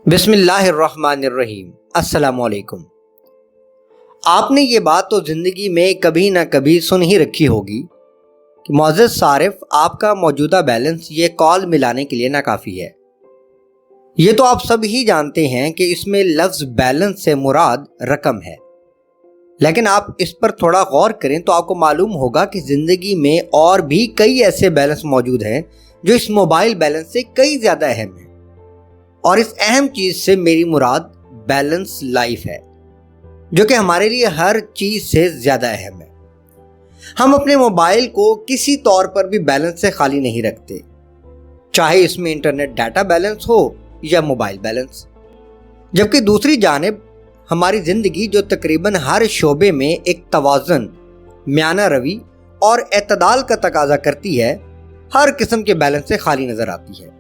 بسم اللہ الرحمن الرحیم۔ السلام علیکم۔ آپ نے یہ بات تو زندگی میں کبھی نہ کبھی سن ہی رکھی ہوگی کہ معزز صارف، آپ کا موجودہ بیلنس یہ کال ملانے کے لیے ناکافی ہے۔ یہ تو آپ سب ہی جانتے ہیں کہ اس میں لفظ بیلنس سے مراد رقم ہے، لیکن آپ اس پر تھوڑا غور کریں تو آپ کو معلوم ہوگا کہ زندگی میں اور بھی کئی ایسے بیلنس موجود ہیں جو اس موبائل بیلنس سے کئی زیادہ اہم ہیں، اور اس اہم چیز سے میری مراد بیلنس لائف ہے، جو کہ ہمارے لیے ہر چیز سے زیادہ اہم ہے۔ ہم اپنے موبائل کو کسی طور پر بھی بیلنس سے خالی نہیں رکھتے، چاہے اس میں انٹرنیٹ ڈیٹا بیلنس ہو یا موبائل بیلنس، جبکہ دوسری جانب ہماری زندگی جو تقریباً ہر شعبے میں ایک توازن، میانہ روی اور اعتدال کا تقاضا کرتی ہے، ہر قسم کے بیلنس سے خالی نظر آتی ہے۔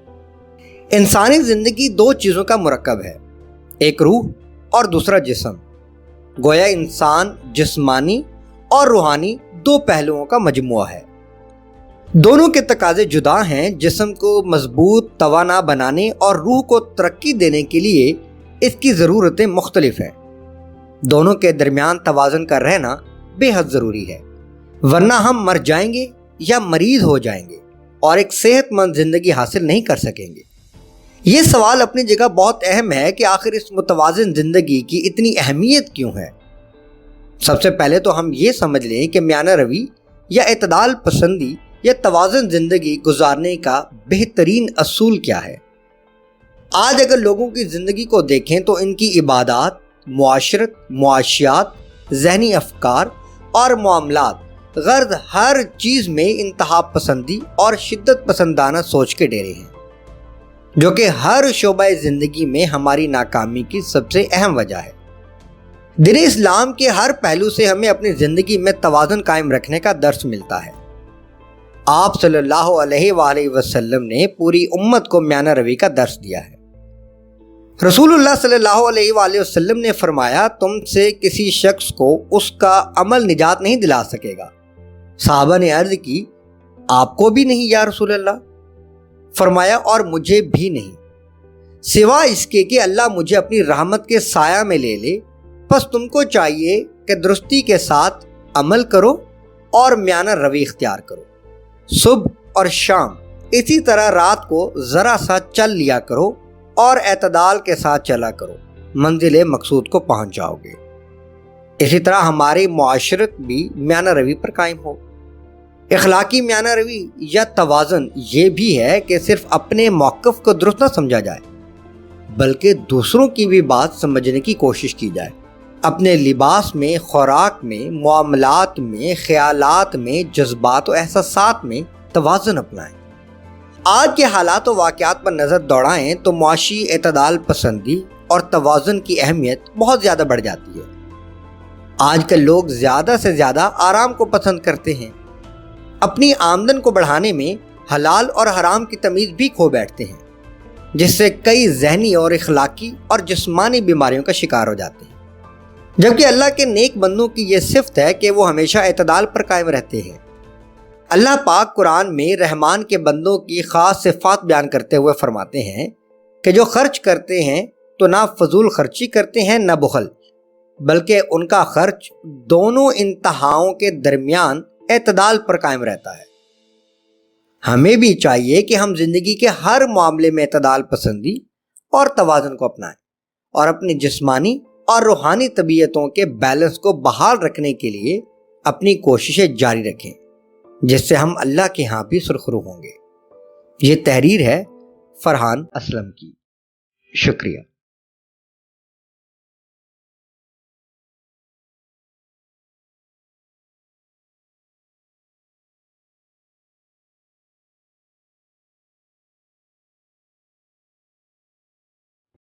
انسانی زندگی دو چیزوں کا مرکب ہے، ایک روح اور دوسرا جسم۔ گویا انسان جسمانی اور روحانی دو پہلوؤں کا مجموعہ ہے۔ دونوں کے تقاضے جدا ہیں۔ جسم کو مضبوط توانا بنانے اور روح کو ترقی دینے کے لیے اس کی ضرورتیں مختلف ہیں۔ دونوں کے درمیان توازن کا رہنا بے حد ضروری ہے، ورنہ ہم مر جائیں گے یا مریض ہو جائیں گے اور ایک صحت مند زندگی حاصل نہیں کر سکیں گے۔ یہ سوال اپنی جگہ بہت اہم ہے کہ آخر اس متوازن زندگی کی اتنی اہمیت کیوں ہے؟ سب سے پہلے تو ہم یہ سمجھ لیں کہ میانہ روی یا اعتدال پسندی یا توازن زندگی گزارنے کا بہترین اصول کیا ہے۔ آج اگر لوگوں کی زندگی کو دیکھیں تو ان کی عبادات، معاشرت، معاشیات، ذہنی افکار اور معاملات، غرض ہر چیز میں انتہا پسندی اور شدت پسندانہ سوچ کے ڈیرے ہیں، جو کہ ہر شعبہ زندگی میں ہماری ناکامی کی سب سے اہم وجہ ہے۔ دین اسلام کے ہر پہلو سے ہمیں اپنی زندگی میں توازن قائم رکھنے کا درس ملتا ہے۔ آپ صلی اللہ علیہ وآلہ وسلم نے پوری امت کو میانہ روی کا درس دیا ہے۔ رسول اللہ صلی اللہ علیہ وآلہ وسلم نے فرمایا، تم سے کسی شخص کو اس کا عمل نجات نہیں دلا سکے گا۔ صحابہ نے عرض کی، آپ کو بھی نہیں یا رسول اللہ؟ فرمایا، اور مجھے بھی نہیں، سوا اس کے کہ اللہ مجھے اپنی رحمت کے سایہ میں لے لے۔ پس تم کو چاہیے کہ درستی کے ساتھ عمل کرو اور میانہ روی اختیار کرو۔ صبح اور شام اسی طرح رات کو ذرا سا چل لیا کرو اور اعتدال کے ساتھ چلا کرو، منزل مقصود کو پہنچ جاؤ گے۔ اسی طرح ہماری معاشرت بھی میانہ روی پر قائم ہو۔ اخلاقی میانہ روی یا توازن یہ بھی ہے کہ صرف اپنے موقف کو درست نہ سمجھا جائے، بلکہ دوسروں کی بھی بات سمجھنے کی کوشش کی جائے۔ اپنے لباس میں، خوراک میں، معاملات میں، خیالات میں، جذبات و احساسات میں توازن اپنائیں۔ آج کے حالات و واقعات پر نظر دوڑائیں تو معاشی اعتدال پسندی اور توازن کی اہمیت بہت زیادہ بڑھ جاتی ہے۔ آج کل لوگ زیادہ سے زیادہ آرام کو پسند کرتے ہیں، اپنی آمدن کو بڑھانے میں حلال اور حرام کی تمیز بھی کھو بیٹھتے ہیں، جس سے کئی ذہنی اور اخلاقی اور جسمانی بیماریوں کا شکار ہو جاتے ہیں۔ جبکہ اللہ کے نیک بندوں کی یہ صفت ہے کہ وہ ہمیشہ اعتدال پر قائم رہتے ہیں۔ اللہ پاک قرآن میں رحمان کے بندوں کی خاص صفات بیان کرتے ہوئے فرماتے ہیں کہ جو خرچ کرتے ہیں تو نہ فضول خرچی کرتے ہیں نہ بخل، بلکہ ان کا خرچ دونوں انتہاؤں کے درمیان اعتدال پر قائم رہتا ہے۔ ہمیں بھی چاہیے کہ ہم زندگی کے ہر معاملے میں اعتدال پسندی اور توازن کو اپنائیں اور اپنی جسمانی اور روحانی طبیعتوں کے بیلنس کو بحال رکھنے کے لیے اپنی کوششیں جاری رکھیں، جس سے ہم اللہ کے ہاں بھی سرخرو ہوں گے۔ یہ تحریر ہے فرحان اسلم کی۔ شکریہ۔